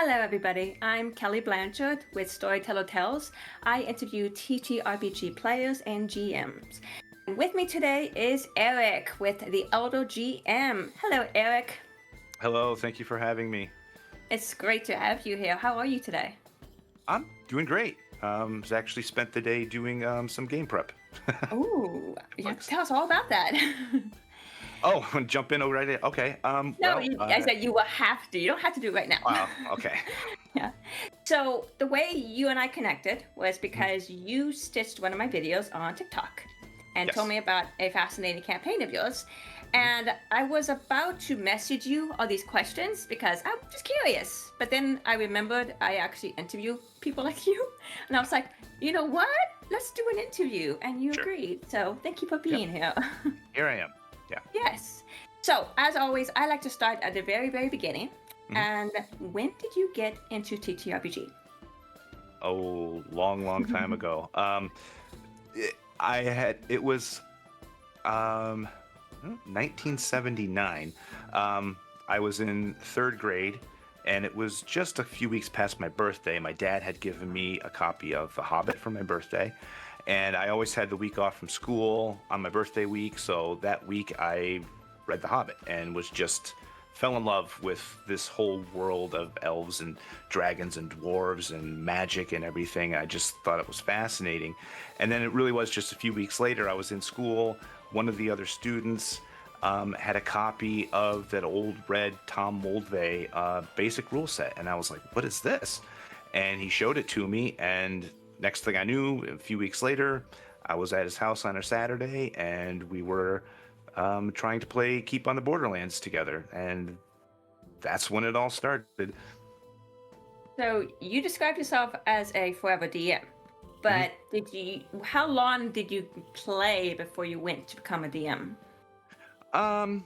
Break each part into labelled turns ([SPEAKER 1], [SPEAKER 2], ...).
[SPEAKER 1] Hello, everybody. I'm Kelly Blanchard with Storyteller Tells. I interview TTRPG players and GMs. And with me today is Eric with the Elder GM. Hello, Eric.
[SPEAKER 2] Hello, thank you for having me.
[SPEAKER 1] It's great to have you here. How are you today?
[SPEAKER 2] I'm doing great. Was actually spent the day doing some game prep.
[SPEAKER 1] Oh, you have to
[SPEAKER 2] Bugs.
[SPEAKER 1] tell us all about that.
[SPEAKER 2] Oh, jump in right there. Okay.
[SPEAKER 1] No, I said you will have to. You don't have to do it right now.
[SPEAKER 2] Wow. Okay.
[SPEAKER 1] Yeah. So the way you and I connected was
[SPEAKER 2] Mhm.
[SPEAKER 1] because you stitched one of my videos on TikTok and told
[SPEAKER 2] Yes.
[SPEAKER 1] me about a fascinating campaign of yours.
[SPEAKER 2] Mhm.
[SPEAKER 1] And I was about to message you all these questions because I'm just curious. But then I remembered I actually interview people like you. And I was like, you know what? Let's do an interview. And you
[SPEAKER 2] Sure.
[SPEAKER 1] agreed. So thank you for
[SPEAKER 2] Yep.
[SPEAKER 1] being here.
[SPEAKER 2] Here I am. Yeah.
[SPEAKER 1] Yes. So, as always, I like to start at the very, very beginning.
[SPEAKER 2] Mhm.
[SPEAKER 1] And when did you get into TTRPG?
[SPEAKER 2] Oh, long, long time ago. I had it was 1979. I was in third grade, and it was just a few weeks past my birthday. My dad had given me a copy of The Hobbit for my birthday, and I always had the week off from school on my birthday week. So that week I read The Hobbit and was just fell in love with this whole world of elves and dragons and dwarves and magic and everything. I just thought it was fascinating. And then it really was just a few weeks later, I was in school. One of the other students had a copy of that old red Tom Moldvay basic rule set. And I was like, what is this? And he showed it to me. And next thing I knew, a few weeks later, I was at his house on a Saturday and we were trying to play Keep on the Borderlands together. And that's when it all started.
[SPEAKER 1] So, you described yourself as a forever DM.
[SPEAKER 2] Mhm.
[SPEAKER 1] But how long did you play before you went to become a DM?
[SPEAKER 2] Um,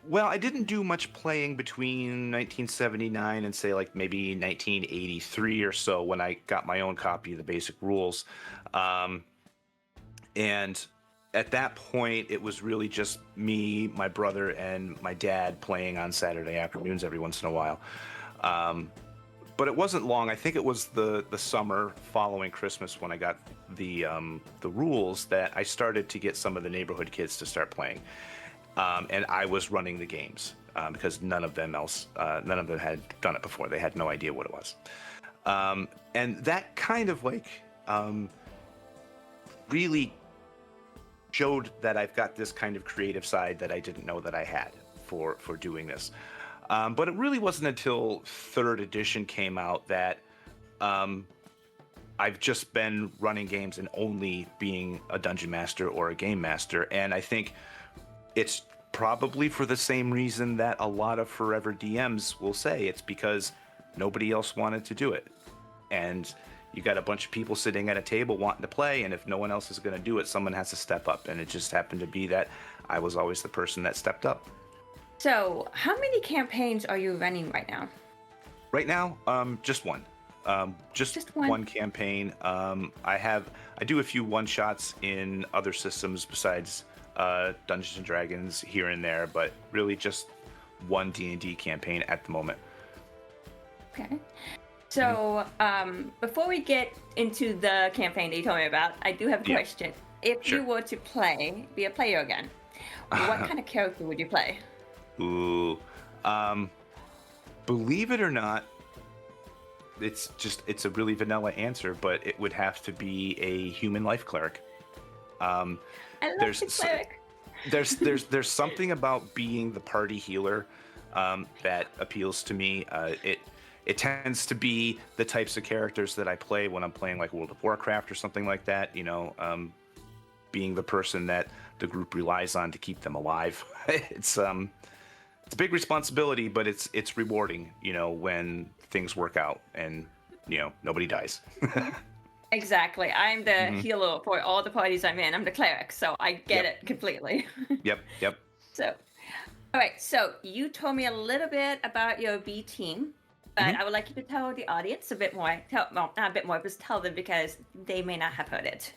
[SPEAKER 2] well, I didn't do much playing between 1979 and say like maybe 1983 or so when I got my own copy of the basic rules. Um, and at that point, it was really just me, my brother, and my dad playing on Saturday afternoons every once in a while. Um, but it wasn't long. I think it was the summer following Christmas when I got the rules that I started to get some of the neighborhood kids to start playing, and I was running the games because none of them had done it before. They had no idea what it was, and that kind of like really showed that I've got this kind of creative side that I didn't know that I had for doing this. But it really wasn't until third edition came out that um, I've just been running games and only being a dungeon master or a game master. And I think it's probably for the same reason that a lot of forever DMs will say it's because nobody else wanted to do it. And you got a bunch of people sitting at a table wanting to play, and if no one else is going to do it, someone has to step up. And it just happened to be that I was always the person that stepped up.
[SPEAKER 1] So, how many campaigns are you running right now?
[SPEAKER 2] Right now, just one. Just
[SPEAKER 1] Just one?
[SPEAKER 2] one campaign. I do a few one shots in other systems besides Dungeons and Dragons here and there, but really just one D&D campaign at the moment.
[SPEAKER 1] Okay.
[SPEAKER 2] Mhm.
[SPEAKER 1] So, before we get into the campaign that you told me about, I do have a
[SPEAKER 2] Yeah,
[SPEAKER 1] question. If you
[SPEAKER 2] sure.
[SPEAKER 1] were to be a player again, what kind of character would you play?
[SPEAKER 2] Ooh, um, believe it or not, it's a really vanilla answer, but it would have to be a human life cleric. Um,
[SPEAKER 1] I love
[SPEAKER 2] there's
[SPEAKER 1] the
[SPEAKER 2] s-
[SPEAKER 1] cleric.
[SPEAKER 2] there's something about being the party healer that appeals to me. It tends to be the types of characters that I play when I'm playing like World of Warcraft or something like that. Being the person that the group relies on to keep them alive. It's a big responsibility, but it's rewarding. When things work out and nobody dies.
[SPEAKER 1] Exactly. I'm the
[SPEAKER 2] Hmm.
[SPEAKER 1] healer for all the parties I'm in. I'm the cleric, so I get
[SPEAKER 2] Yep.
[SPEAKER 1] it completely.
[SPEAKER 2] Yep. Yep.
[SPEAKER 1] So, all right. So you told me a little bit about your B team, but
[SPEAKER 2] Hmm.
[SPEAKER 1] I would like you to tell the audience a bit more. Well, not a bit more, but tell them because they may not have heard it.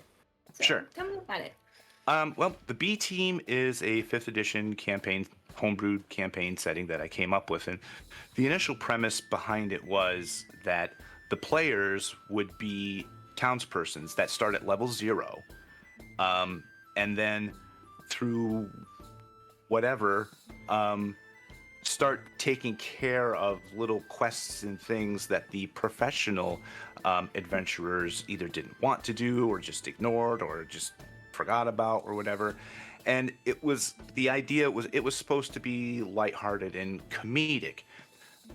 [SPEAKER 1] So
[SPEAKER 2] Sure.
[SPEAKER 1] tell me about it.
[SPEAKER 2] Well, the B team is a 5th edition campaign, homebrewed campaign setting that I came up with. And the initial premise behind it was that the players would be townspersons that start at level 0. And then through whatever, start taking care of little quests and things that the professional adventurers either didn't want to do or just ignored or just forgot about or whatever. And the idea was it was supposed to be lighthearted and comedic.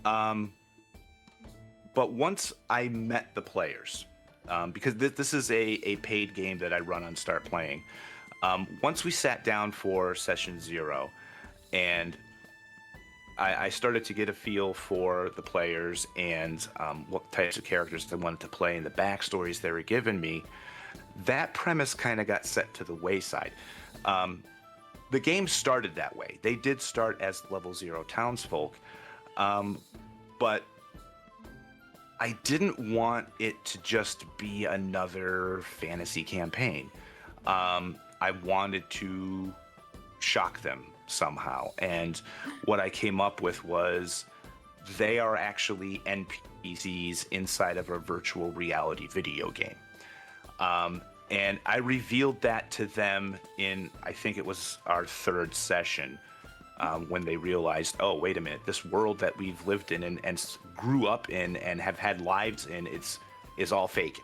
[SPEAKER 2] But once I met the players, because this is a paid game that I run on Start Playing, once we sat down for session 0 and I started to get a feel for the players and what types of characters they wanted to play and the backstories they were giving me, that premise kind of got set to the wayside. The game started that way. They did start as level 0 townsfolk, but I didn't want it to just be another fantasy campaign. I wanted to shock them somehow. And what I came up with was they are actually NPCs inside of a virtual reality video game. And I revealed that to them in, I think it was our 3rd session, when they realized, oh, wait a minute, this world that we've lived in and grew up in and have had lives in, is all fake.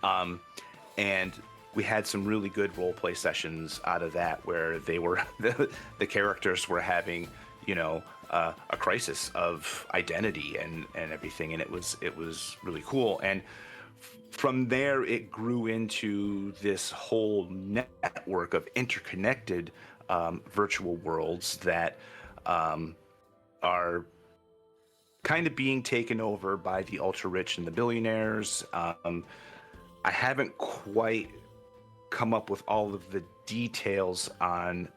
[SPEAKER 2] And we had some really good role play sessions out of that where they were the characters were having, a crisis of identity and everything, and it was really cool. And from there, it grew into this whole network of interconnected virtual worlds that are kind of being taken over by the ultra rich and the billionaires. I haven't quite come up with all of the details on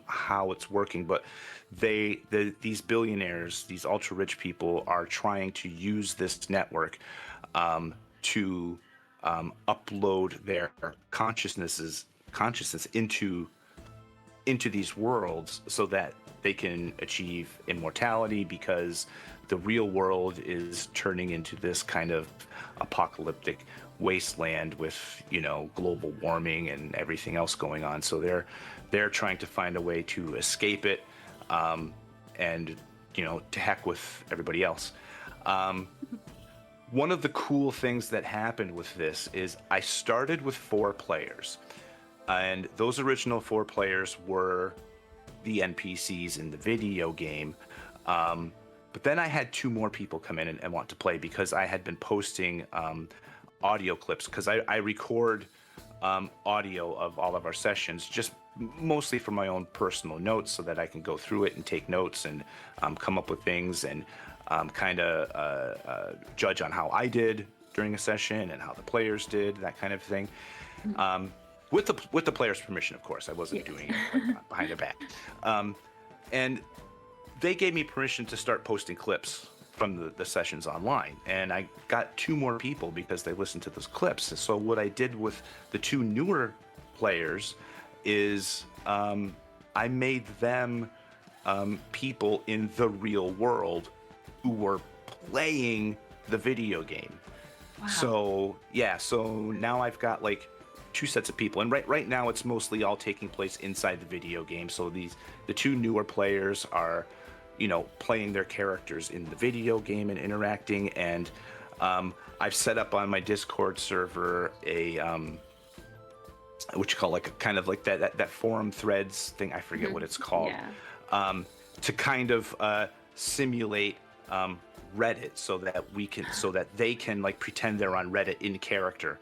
[SPEAKER 2] how it's working, but these billionaires, these ultra rich people, are trying to use this network to upload their consciousness into these worlds so that they can achieve immortality, because the real world is turning into this kind of apocalyptic wasteland with, global warming and everything else going on. So they're trying to find a way to escape it, and to heck with everybody else. One of the cool things that happened with this is I started with 4 players, and those original 4 players were the NPCs in the video game. But then I had 2 more people come in and want to play, because I had been posting audio clips, because I record audio of all of our sessions, just mostly for my own personal notes, so that I can go through it and take notes and come up with things and kind of judge on how I did during a session and how the players did, that kind of thing. With the players' permission, of course. I wasn't doing it behind their back. And they gave me permission to start posting clips from the sessions online. And I got 2 more people because they listened to those clips. So what I did with the 2 newer players is I made them people in the real world who were playing the video game. Wow. So now I've got like 2 sets of people, and right now it's mostly all taking place inside the video game. So the 2 newer players are, playing their characters in the video game and interacting. And I've set up on my Discord server a what you call like a kind of like that forum threads thing. I forget what it's called. Yeah. To kind of simulate Reddit, so that they can like pretend they're on Reddit in character.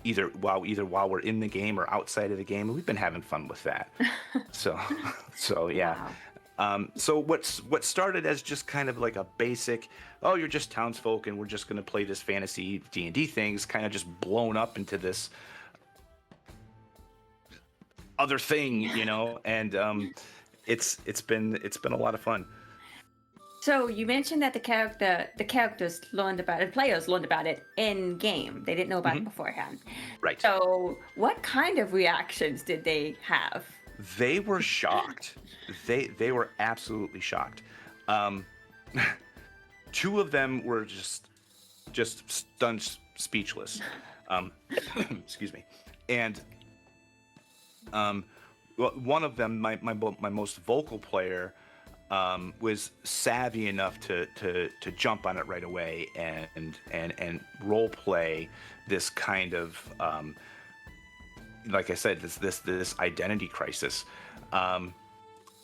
[SPEAKER 2] Either while we're in the game or outside of the game, and we've been having fun with that. so yeah. Wow. So what started as just kind of like a basic, oh, you're just townsfolk and we're just going to play this fantasy D&D things, kind of just blown up into this other thing, and it's been a lot of fun.
[SPEAKER 1] So you mentioned that the characters learned about it, players learned about it in game. They didn't know about it
[SPEAKER 2] Hmm.
[SPEAKER 1] beforehand.
[SPEAKER 2] Right.
[SPEAKER 1] So what kind of reactions did they have?
[SPEAKER 2] They were shocked. They were absolutely shocked. Um, two of them were just stunned, speechless. Um, excuse me. And um, well, one of them, my most vocal player, was savvy enough to jump on it right away and role play this kind of like I said, this identity crisis. Um,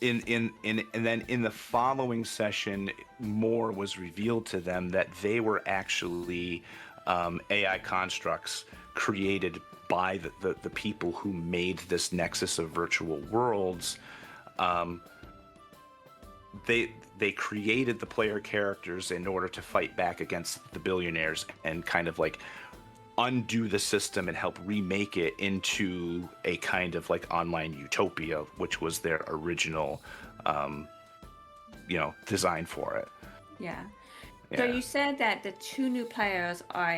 [SPEAKER 2] and then in the following session, more was revealed to them that they were actually AI constructs created by the people who made this nexus of virtual worlds. Um, they created the player characters in order to fight back against the billionaires and kind of like undo the system and help remake it into a kind of like online utopia, which was their original design for it.
[SPEAKER 1] Yeah. So
[SPEAKER 2] Yeah.
[SPEAKER 1] you said that the two new players are,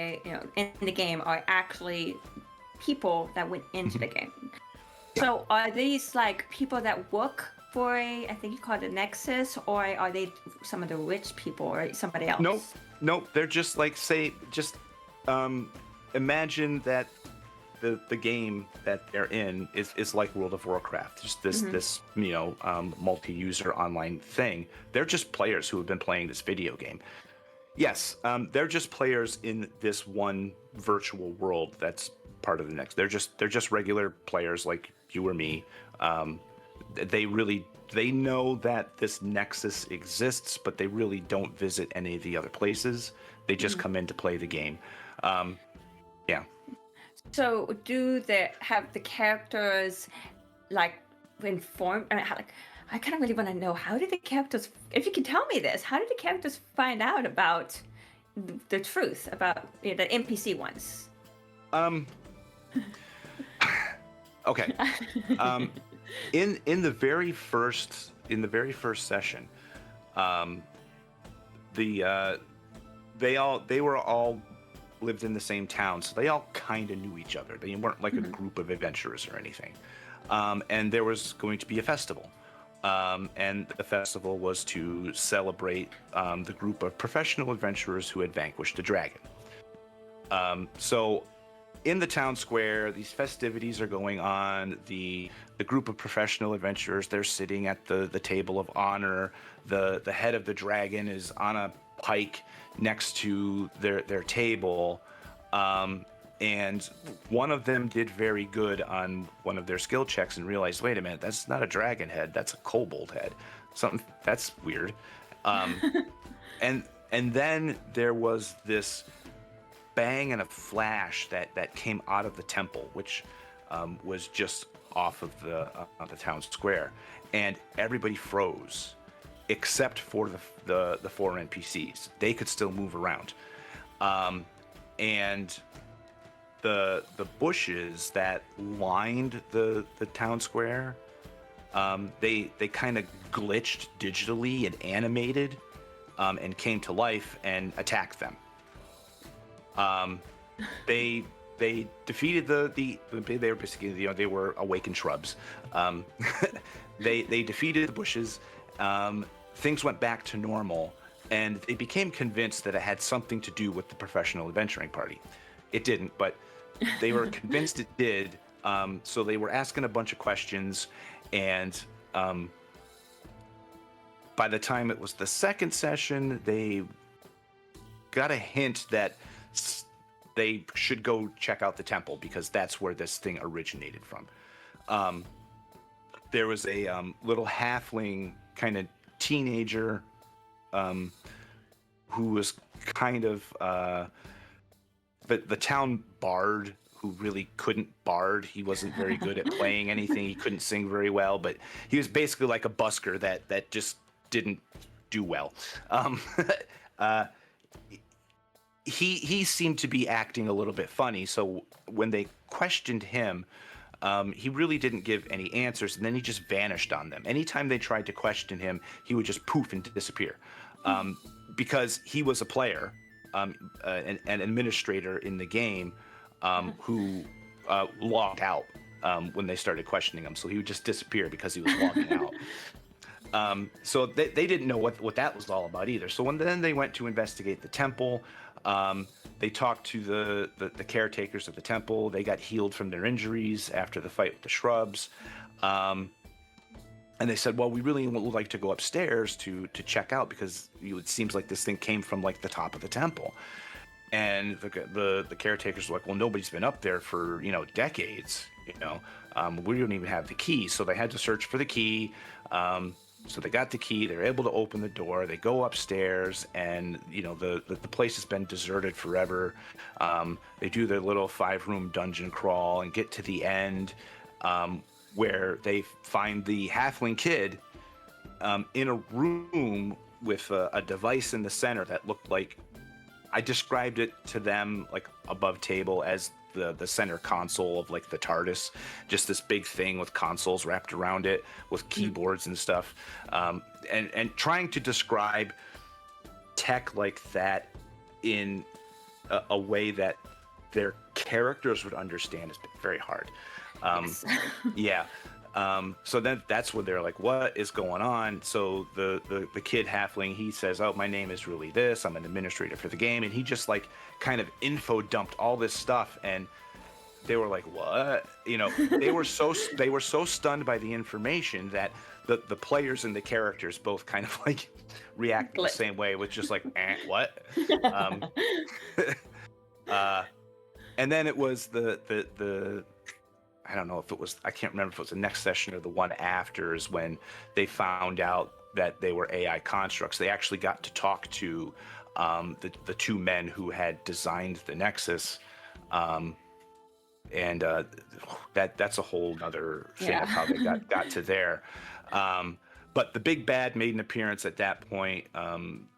[SPEAKER 1] in the game are actually people that went into the game.
[SPEAKER 2] Yeah.
[SPEAKER 1] So are these like people that work for I think you call it a Nexus, or are they some of the rich people or somebody else?
[SPEAKER 2] Nope, they're just like um imagine that the game that they're in is like World of Warcraft, just this multi-user online thing. They're just players who have been playing this video game. Yes, they're just players in this one virtual world that's part of the next. They're just regular players like you or me. They know that this nexus exists, but they really don't visit any of the other places. They just come in to play the game. Yeah.
[SPEAKER 1] So do they have the characters like informed? I kind of really want to know, how did the characters, if you can tell me this, how did the characters find out about the truth about the NPC ones?
[SPEAKER 2] Um. Okay. Um. In the very first session, um, the they were all lived in the same town, so they all kind of knew each other. They weren't like a group of adventurers or anything. And there was going to be a festival. And the festival was to celebrate the group of professional adventurers who had vanquished the dragon. So in the town square, these festivities are going on. The group of professional adventurers, they're sitting at the table of honor. The head of the dragon is on a pike next to their table. And one of them did very good on one of their skill checks and realized, wait a minute, that's not a dragon head, that's a kobold head. Something that's weird. And then there was this bang and a flash that came out of the temple, which was just off of the town square, and everybody froze except for the four NPCs. They could still move around, and the bushes that lined the town square, they kind of glitched digitally and animated, and came to life and attacked them. They defeated they were basically, they were awakened shrubs. They defeated the bushes. Things went back to normal, and they became convinced that it had something to do with the professional adventuring party. It didn't, but they were convinced it did. So they were asking a bunch of questions, and by the time it was the second session, they got a hint that they should go check out the temple because that's where this thing originated from. There was a little halfling kind of teenager who was kind of the town bard who really couldn't bard. He wasn't very good at playing anything. He couldn't sing very well, but he was basically like a busker that just didn't do well. He seemed to be acting a little bit funny, so when they questioned him, he really didn't give any answers, and then he just vanished on them. Anytime they tried to question him, he would just poof and disappear. because he was a player, an administrator in the game, who logged out when they started questioning him. So he would just disappear because he was logging out. So they didn't know what that was all about either. So then they went to investigate the temple. They talked to the caretakers of the temple. They got healed from their injuries after the fight with the shrubs. And they said, well, we really would like to go upstairs to check out because it seems like this thing came from like the top of the temple. And the caretakers were like, well, nobody's been up there for, decades, we don't even have the key. So they had to search for the key. So they got the key, they're able to open the door, they go upstairs, and the place has been deserted forever. They do their little 5-room dungeon crawl and get to the end, where they find the halfling kid in a room with a device in the center that looked like, I described it to them like above table as the center console of like the TARDIS, just this big thing with consoles wrapped around it with keyboards and stuff, and trying to describe tech like that in a way that their characters would understand is very hard.
[SPEAKER 1] Yes.
[SPEAKER 2] Yeah. So then that's where they're like, what is going on? So the kid halfling, he says, oh, my name is really this, I'm an administrator for the game. And he just like kind of info dumped all this stuff. And they were like, what? They were so stunned by the information that the players and the characters both kind of like reacted the same way with just like, what? And then it was the I don't know if it was, I can't remember if it was the next session or the one after, is when they found out that they were AI constructs. They actually got to talk to the two men who had designed the Nexus. And that's a whole other thing of how they got to there. But the big bad made an appearance at that point.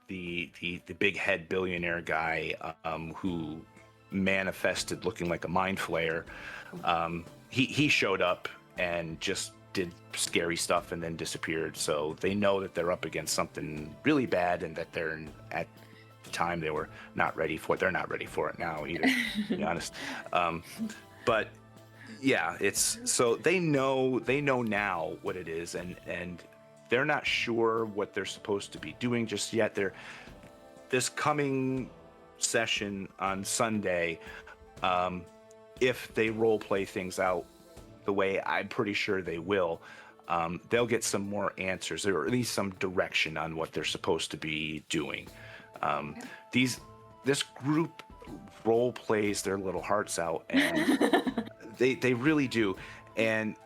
[SPEAKER 2] The big head billionaire guy who manifested looking like a mind flayer. He showed up and just did scary stuff and then disappeared. So they know that they're up against something really bad, and that they're at the time they were not ready for it. They're not ready for it now either, to be honest. But yeah, it's so they know now what it is, and they're not sure what they're supposed to be doing just yet. This coming session on Sunday, if they role play things out the way I'm pretty sure they will, they'll get some more answers, or at least some direction on what they're supposed to be doing. This group role plays their little hearts out, and they really do. And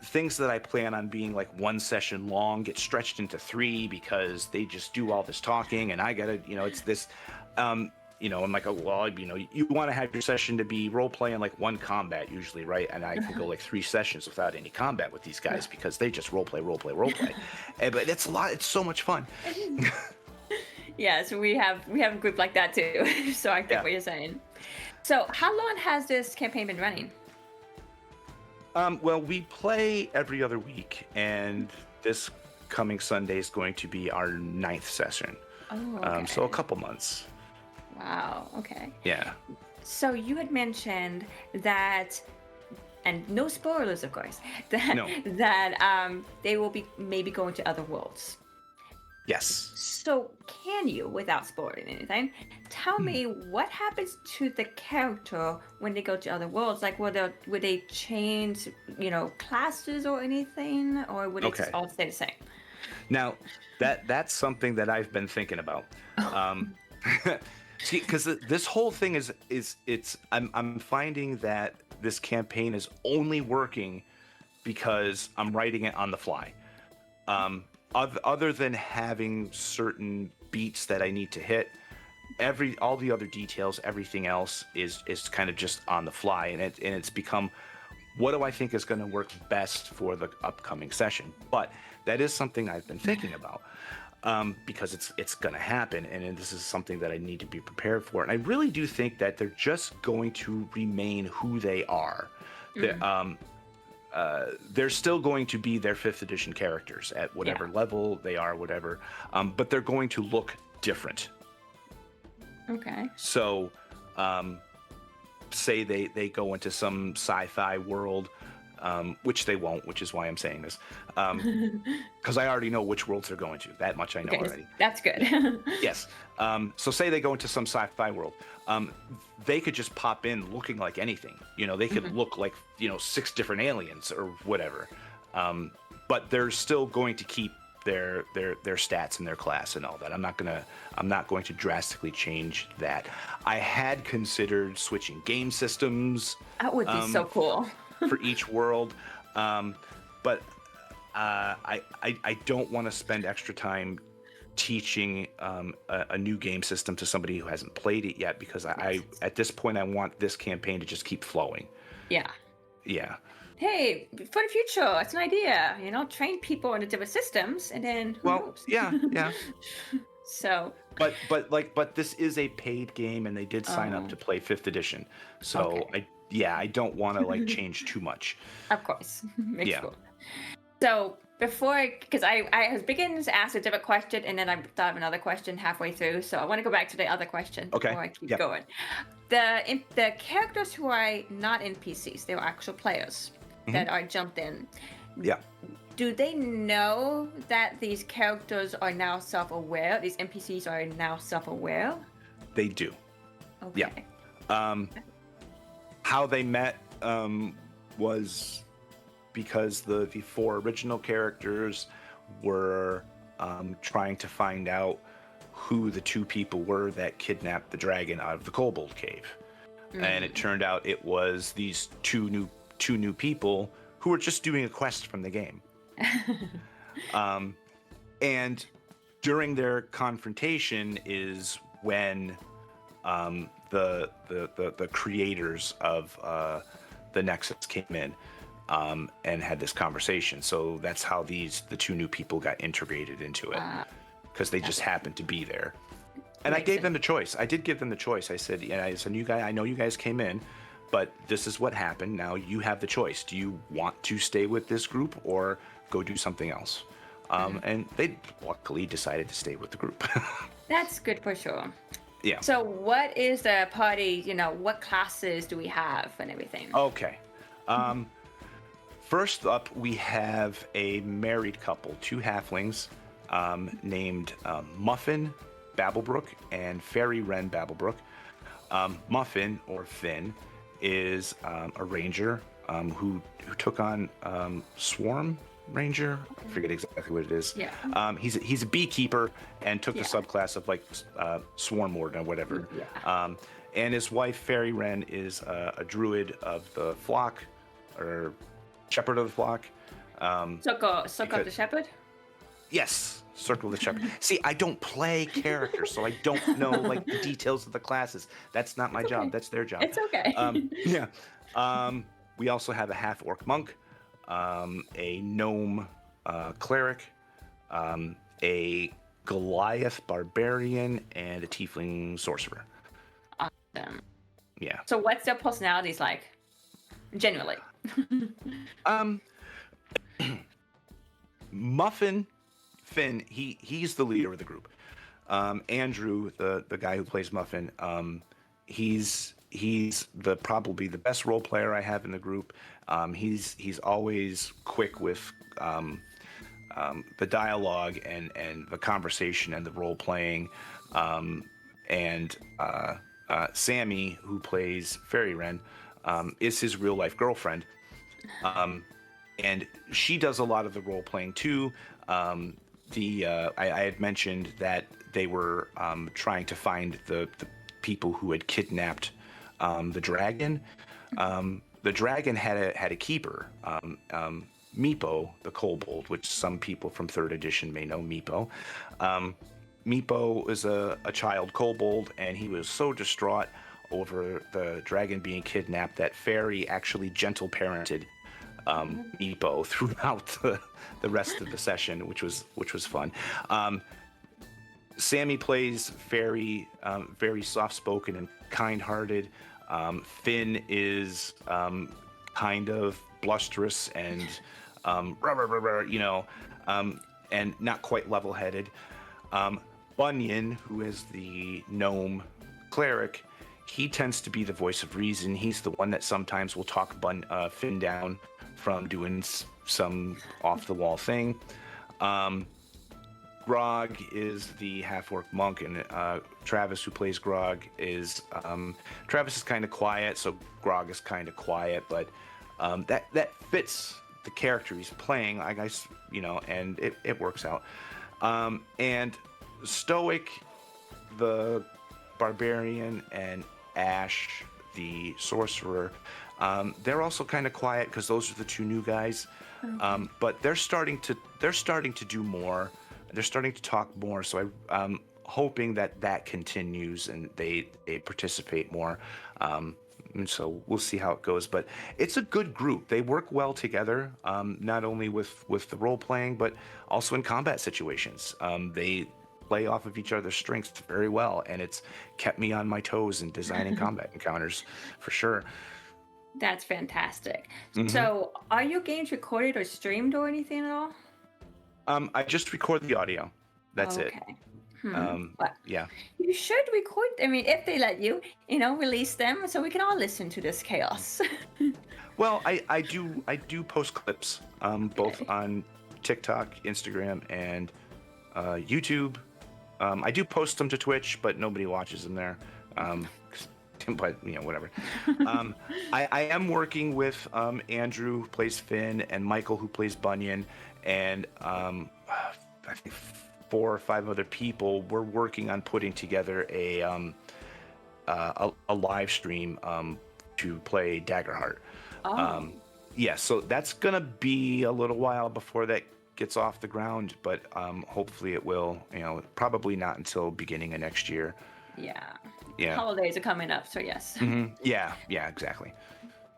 [SPEAKER 2] things that I plan on being like one session long get stretched into 3 because they just do all this talking, and I gotta, it's this. I'm like, oh, well, you want to have your session to be role playing like one combat usually, right? And I can go like 3 sessions without any combat with these guys because they just role play. But it's a lot. It's so much fun.
[SPEAKER 1] Yeah, so we have a group like that too. So I get what you're saying. So how long has this campaign been running?
[SPEAKER 2] Well, we play every other week, and this coming Sunday is going to be our 9th session.
[SPEAKER 1] Oh, okay.
[SPEAKER 2] So a couple months.
[SPEAKER 1] Wow. Okay.
[SPEAKER 2] Yeah.
[SPEAKER 1] So you had mentioned that, and no spoilers, of course, that they will be maybe going to other worlds.
[SPEAKER 2] Yes.
[SPEAKER 1] So can you, without spoiling anything, tell me what happens to the character when they go to other worlds? Like, would they change, classes or anything, or would it just all stay the same?
[SPEAKER 2] Now, that's something that I've been thinking about. See, because this whole thing I'm finding that this campaign is only working because I'm writing it on the fly. Other than having certain beats that I need to hit, all the other details, everything else is kind of just on the fly, and it's become, what do I think is going to work best for the upcoming session? But that is something I've been thinking about. Because it's going to happen, and this is something that I need to be prepared for. And I really do think that they're just going to remain who they are. they're still going to be their 5th edition characters at whatever level they are, whatever, but they're going to look different.
[SPEAKER 1] Okay.
[SPEAKER 2] So, say they go into some sci-fi world, which they won't, which is why I'm saying this, because I already know which worlds they're going to. That much I know already.
[SPEAKER 1] That's good.
[SPEAKER 2] Yes. So say they go into some sci-fi world. They could just pop in looking like anything. They could look like 6 different aliens or whatever. But they're still going to keep their stats and their class and all that. I'm not going to drastically change that. I had considered switching game systems.
[SPEAKER 1] That would be so cool.
[SPEAKER 2] For each world, but I don't want to spend extra time teaching a new game system to somebody who hasn't played it yet, because I at this point I want this campaign to just keep flowing.
[SPEAKER 1] Yeah.
[SPEAKER 2] Hey,
[SPEAKER 1] for the future, it's an idea. Train people into different systems, and then who knows?
[SPEAKER 2] Yeah.
[SPEAKER 1] So.
[SPEAKER 2] But this is a paid game, and they did sign up to play 5th edition. So
[SPEAKER 1] okay.
[SPEAKER 2] I don't want to change too much.
[SPEAKER 1] Of course. Makes cool. So before, because I was beginning to ask a different question, and then I thought of another question halfway through. So I want to go back to the other question before I keep going. The characters who are not NPCs, they're actual players that are jumped in.
[SPEAKER 2] Yeah.
[SPEAKER 1] Do they know that these characters are now self-aware? These NPCs are now self-aware?
[SPEAKER 2] They do.
[SPEAKER 1] Okay.
[SPEAKER 2] Yeah. How they met was because the 4 original characters were trying to find out who the 2 people were that kidnapped the dragon out of the kobold cave. And it turned out it was these two new people who were just doing a quest from the game. And during their confrontation is when the creators of the Nexus came in and had this conversation. So that's how the 2 new people got integrated into it, because they just happened to be there. And I gave them the choice. I did give them the choice. I said, as a new guy, I know you guys came in, but this is what happened. Now you have the choice. Do you want to stay with this group or go do something else? And they luckily decided to stay with the group.
[SPEAKER 1] That's good for sure.
[SPEAKER 2] Yeah.
[SPEAKER 1] So what is the party, what classes do we have and everything?
[SPEAKER 2] Okay. First up, we have a married couple, 2 halflings, named Muffin Babblebrook and Fairy Wren Babblebrook. Muffin, or Finn, is a ranger who took on Swarm Ranger. I forget exactly what it is.
[SPEAKER 1] Yeah.
[SPEAKER 2] He's a beekeeper and took the subclass of Swarm Warden or whatever.
[SPEAKER 1] Yeah.
[SPEAKER 2] And his wife Fairy Wren is a druid of the flock, or shepherd of the flock.
[SPEAKER 1] Circle of the Shepherd?
[SPEAKER 2] Yes, Circle of the Shepherd. See, I don't play characters, so I don't know the details of the classes. That's not my job. That's their job.
[SPEAKER 1] It's okay.
[SPEAKER 2] Yeah. We also have a half-orc monk, a gnome cleric, a Goliath barbarian, and a tiefling sorcerer.
[SPEAKER 1] Awesome.
[SPEAKER 2] Yeah.
[SPEAKER 1] So what's their personalities like, generally?
[SPEAKER 2] Muffin Finn, he's the leader of the group. Andrew, the guy who plays Muffin, he's probably the best role player I have in the group. He's always quick with the dialogue and the conversation and the role playing. And Sammy, who plays Fairy Wren, is his real life girlfriend. And she does a lot of the role playing too. I had mentioned that they were trying to find the people who had kidnapped the dragon. The dragon had a keeper, Meepo, the kobold, which some people from 3rd edition may know Meepo. Meepo is a child kobold, and he was so distraught over the dragon being kidnapped that Fairy actually gentle parented Meepo throughout the rest of the session, which was fun. Sammy plays Fairy, very soft-spoken and kind-hearted. Finn is kind of blusterous and rah, rah, rah, rah, and not quite level-headed. Bunyan, who is the gnome cleric, he tends to be the voice of reason. He's the one that sometimes will talk Finn down from doing some off-the-wall thing. Grog is the half-orc monk, and Travis, who plays Grog, Travis is kind of quiet, so Grog is kind of quiet, but that fits the character he's playing, I guess, and it works out. And Stoic, the barbarian, and Ash, the sorcerer, they're also kind of quiet because those are the two new guys. Okay. But they're starting to do more. They're starting to talk more. So I'm hoping that continues and they participate more. And so we'll see how it goes. But it's a good group. They work well together, not only with the role playing, but also in combat situations. They play off of each other's strengths very well, and it's kept me on my toes in designing combat encounters for sure.
[SPEAKER 1] That's fantastic. Mm-hmm. So are your games recorded or streamed or anything at all?
[SPEAKER 2] I just record the audio. That's it. Yeah.
[SPEAKER 1] You should record. I mean, if they let you, release them so we can all listen to this chaos.
[SPEAKER 2] Well, I do post clips, both on TikTok, Instagram, and YouTube. I do post them to Twitch, but nobody watches them there. But whatever. I am working with Andrew, who plays Finn, and Michael, who plays Bunyan, and I think 4 or 5 other people. We're working on putting together a live stream to play Daggerheart.
[SPEAKER 1] Oh.
[SPEAKER 2] Yeah, so that's gonna be a little while before that gets off the ground, but hopefully it will. Probably not until beginning of next year.
[SPEAKER 1] Yeah. Holidays are coming up, so yes.
[SPEAKER 2] Mm-hmm. Yeah, exactly.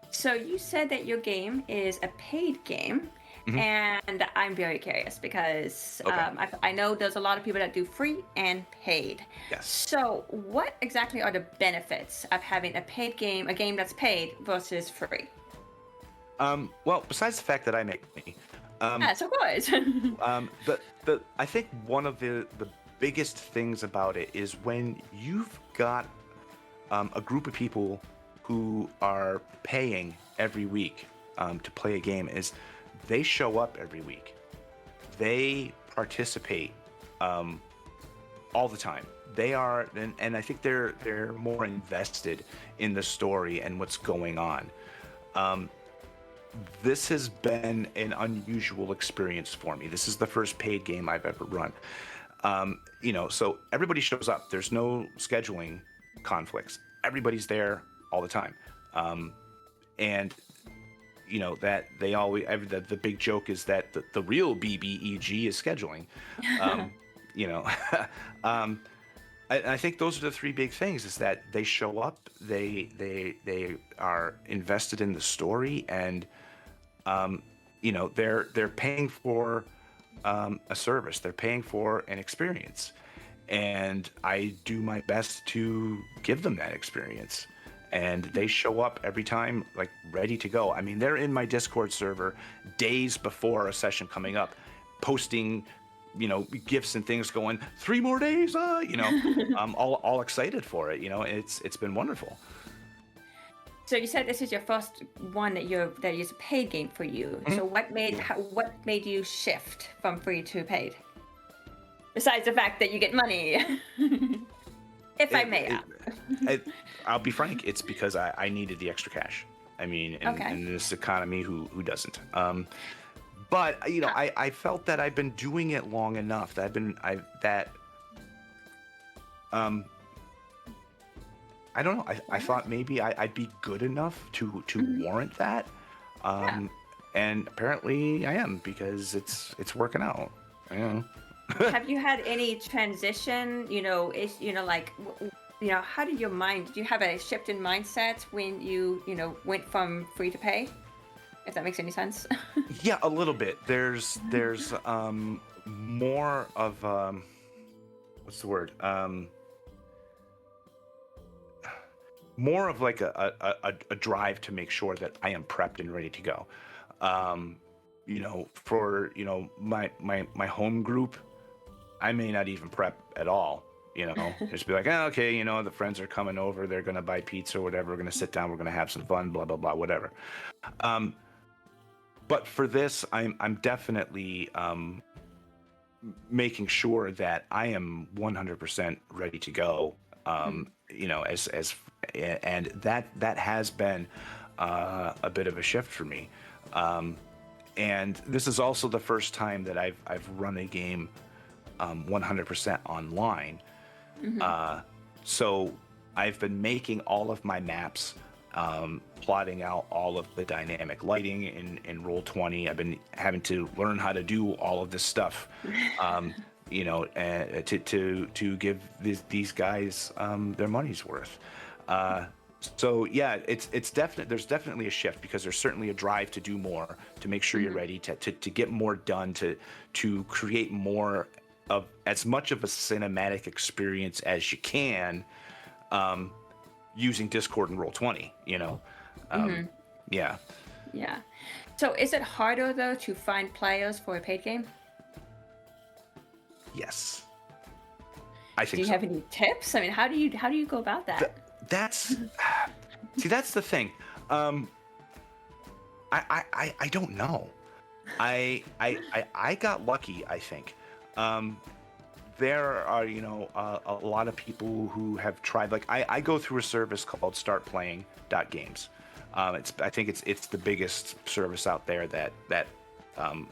[SPEAKER 1] So you said that your game is a paid game, mm-hmm. and I'm very curious because I know there's a lot of people that do free and paid.
[SPEAKER 2] Yes.
[SPEAKER 1] So what exactly are the benefits of having a paid game, a game that's paid versus free?
[SPEAKER 2] Well, besides the fact that I make money.
[SPEAKER 1] Yes, of course.
[SPEAKER 2] I think one of the biggest things about it is when you've got a group of people who are paying every week to play a game, is they show up every week. They participate all the time. They are, and I think they're more invested in the story and what's going on. This has been an unusual experience for me. This is the first paid game I've ever run. So everybody shows up. There's no scheduling conflicts. Everybody's there all the time. And that they always, the big joke is that the real BBEG is scheduling. I think those are the 3 big things: is that they show up, they are invested in the story, and they're paying for a service. They're paying for an experience, and I do my best to give them that experience. And they show up every time, like, ready to go. I mean, they're in my Discord server days before a session coming up, posting, gifts and things, going 3 more days, I'm all excited for it. It's been wonderful.
[SPEAKER 1] So you said this is your first one that is a paid game for you. Mm-hmm. So what made you shift from free to paid? Besides the fact that you get money, I may.
[SPEAKER 2] I'll be frank. It's because I needed the extra cash. I mean, in this economy, who doesn't? But I felt that I've been doing it long enough. I don't know. I thought maybe I'd be good enough to warrant that, and apparently I am, because it's working out.
[SPEAKER 1] Have you had any transition? How did your mind? Did you have a shift in mindset when you went from free to pay? If that makes any sense.
[SPEAKER 2] Yeah, a little bit. There's more of more of like a drive to make sure that I am prepped and ready to go. Um, for my home group, I may not even prep at all. Just be like, oh, okay, the friends are coming over, they're gonna buy pizza or whatever. We're gonna sit down, we're gonna have some fun, blah blah blah, whatever. Um, but for this, I'm definitely making sure that I am 100% ready to go.
[SPEAKER 1] Mhm.
[SPEAKER 2] And that has been a bit of a shift for me. And this is also the first time that I've run a game 100% online.
[SPEAKER 1] Mhm.
[SPEAKER 2] Uh, so I've been making all of my maps, plotting out all of the dynamic lighting in Roll20. I've been having to learn how to do all of this stuff, to give these guys their money's worth. Uh, so yeah, it's definite. There's definitely a shift because there's certainly a drive to do more, to make sure you're
[SPEAKER 1] Mhm.
[SPEAKER 2] ready to get more done, to create more of as much of a cinematic experience as you can, um, using Discord and Roll20. Um,
[SPEAKER 1] Mhm.
[SPEAKER 2] yeah,
[SPEAKER 1] Yeah. So is it harder though to find players for a paid game?
[SPEAKER 2] yes, I
[SPEAKER 1] Do
[SPEAKER 2] think
[SPEAKER 1] you
[SPEAKER 2] so.
[SPEAKER 1] have any tips? I mean, how do you go about
[SPEAKER 2] Th-
[SPEAKER 1] that?
[SPEAKER 2] that's see, that's the thing. Um, I don't know. I got lucky, I think. Um, there are a lot of people who have tried. Like I go through a service called startplaying.games. I think it's the biggest service out there that um,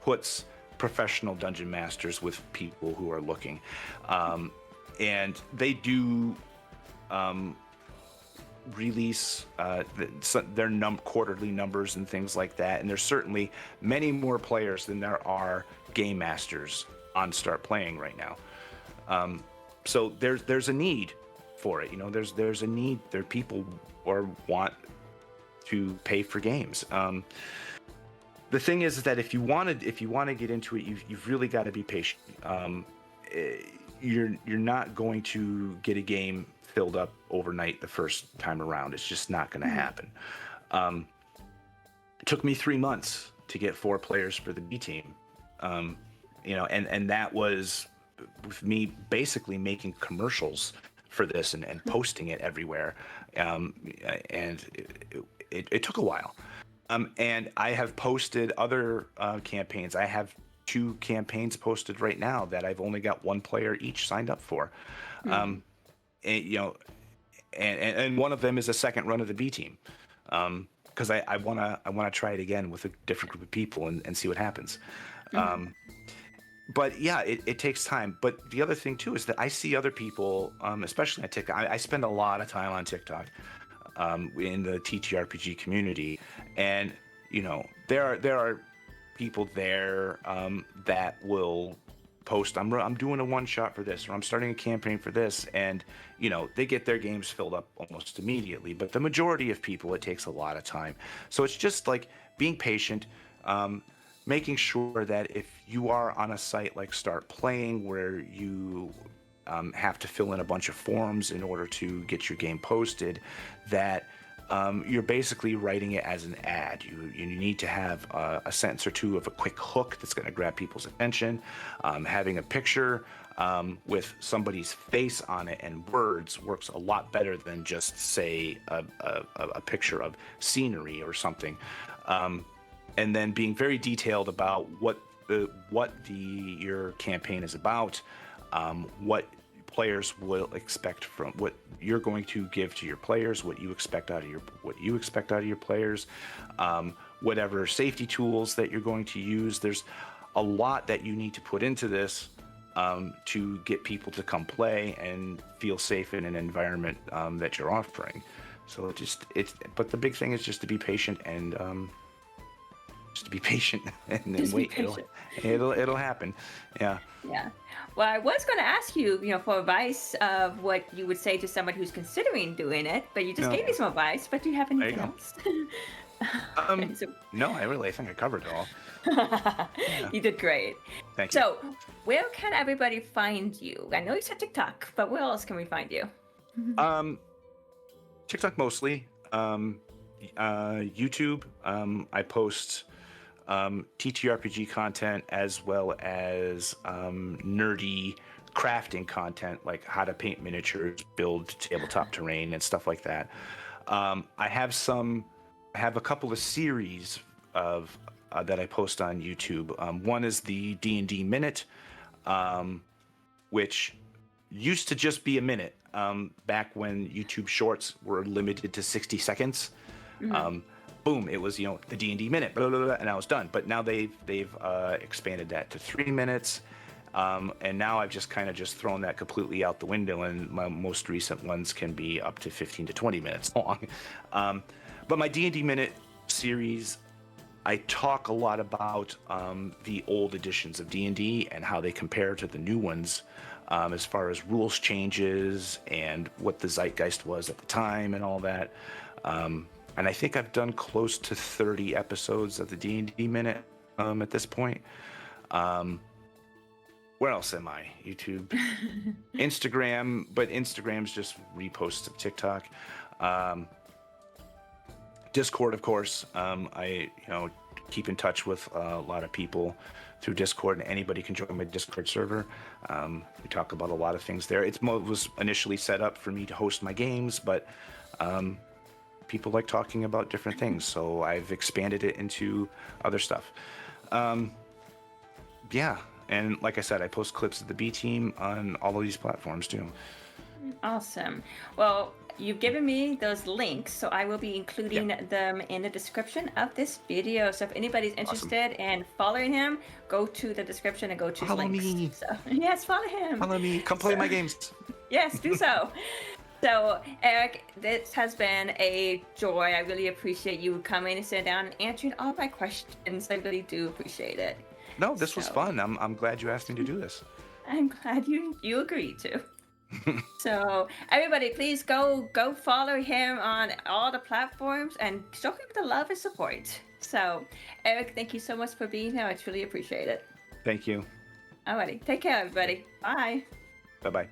[SPEAKER 2] puts professional dungeon masters with people who are looking, and they do um, release their quarterly numbers and things like that. And there's certainly many more players than there are game masters on Start Playing right now. So there's a need for it. There's a need. There are people or want to pay for games. The thing is that if you want to get into it, you've really got to be patient. You're not going to get a game filled up overnight the first time around. It's just not going to
[SPEAKER 1] Mhm.
[SPEAKER 2] happen. Um, it took me 3 months to get 4 players for the B team. And that was with me basically making commercials for this and posting it everywhere. Um, and it took a while. And I have posted other campaigns. I have 2 campaigns posted right now that I've only got 1 player each signed up for.
[SPEAKER 1] Mhm.
[SPEAKER 2] And, and one of them is a second run of the B team. Because I wanna try it again with a different group of people and see what happens.
[SPEAKER 1] Mhm.
[SPEAKER 2] But yeah, it takes time. But the other thing too is that I see other people, especially on TikTok. I spend a lot of time on TikTok, in the TTRPG community, and there are people there that will post, I'm doing a one shot for this, or I'm starting a campaign for this, and they get their games filled up almost immediately. But the majority of people, it takes a lot of time. So it's just like being patient. Making sure that if you are on a site like Start Playing, where you have to fill in a bunch of forms in order to get your game posted, that you're basically writing it as an ad. You need to have a sentence or two of a quick hook that's going to grab people's attention. Having a picture with somebody's face on it and words works a lot better than just, say, a picture of scenery or something. And then being very detailed about your campaign is about, what players will expect from what you're going to give to your players, what you expect out of your players, whatever safety tools that you're going to use. There's a lot that you need to put into this, to get people to come play and feel safe in an environment that you're offering. So but the big thing is just to be patient and just to be patient and then
[SPEAKER 1] Just be
[SPEAKER 2] wait.
[SPEAKER 1] patient.
[SPEAKER 2] It'll happen. Yeah.
[SPEAKER 1] Yeah. Well, I was going to ask you, for advice of what you would say to someone who's considering doing it, but you just
[SPEAKER 2] No.
[SPEAKER 1] gave me some advice. But do you have
[SPEAKER 2] There you
[SPEAKER 1] anything
[SPEAKER 2] go.
[SPEAKER 1] else?
[SPEAKER 2] Um,
[SPEAKER 1] Okay, so
[SPEAKER 2] no, I think I covered it all. Yeah.
[SPEAKER 1] you did great.
[SPEAKER 2] Thank you.
[SPEAKER 1] So, where can everybody find you? I know you said TikTok, but where else can we find you?
[SPEAKER 2] Um, TikTok mostly. YouTube. I post TTRPG content as well as nerdy crafting content, like how to paint miniatures, build tabletop terrain, and stuff like that. I have a couple of series of that I post on YouTube. One is the D&D Minute, which used to just be a minute back when YouTube Shorts were limited to 60 seconds. Boom, it was the D&D minute, blah, blah, blah, and I was done. But now they've expanded that to 3 minutes, and now I've just kind of thrown that completely out the window, and my most recent ones can be up to 15 to 20 minutes long. But my D&D minute series, I talk a lot about the old editions of D&D and how they compare to the new ones, as far as rules changes and what the zeitgeist was at the time and all that. And I think I've done close to 30 episodes of the D&D Minute at this point. Where else am I? YouTube, Instagram, but Instagram's just reposts of TikTok. Discord, of course. I keep in touch with a lot of people through Discord, and anybody can join my Discord server. We talk about a lot of things there. It was initially set up for me to host my games, but people like talking about different things, so I've expanded it into other stuff. Yeah, and like I said, I post clips of the B team on all of these platforms too.
[SPEAKER 1] Awesome. Well, you've given me those links, so I will be including them in the description of this video. So if anybody's interested in following him, go to the description and go choose
[SPEAKER 2] Follow
[SPEAKER 1] links.
[SPEAKER 2] me.
[SPEAKER 1] So, yes, follow him.
[SPEAKER 2] Follow me. Come play my games.
[SPEAKER 1] Yes, do so. So, Eric, this has been a joy. I really appreciate you coming and sitting down and answering all my questions. I really do appreciate it.
[SPEAKER 2] No, this was fun. I'm glad you asked me to do this.
[SPEAKER 1] I'm glad you agreed to. So everybody, please go follow him on all the platforms and show him the love and support. So, Eric, thank you so much for being here. I truly appreciate it.
[SPEAKER 2] Thank you.
[SPEAKER 1] Alrighty, take care, everybody. Bye.
[SPEAKER 2] Bye-bye.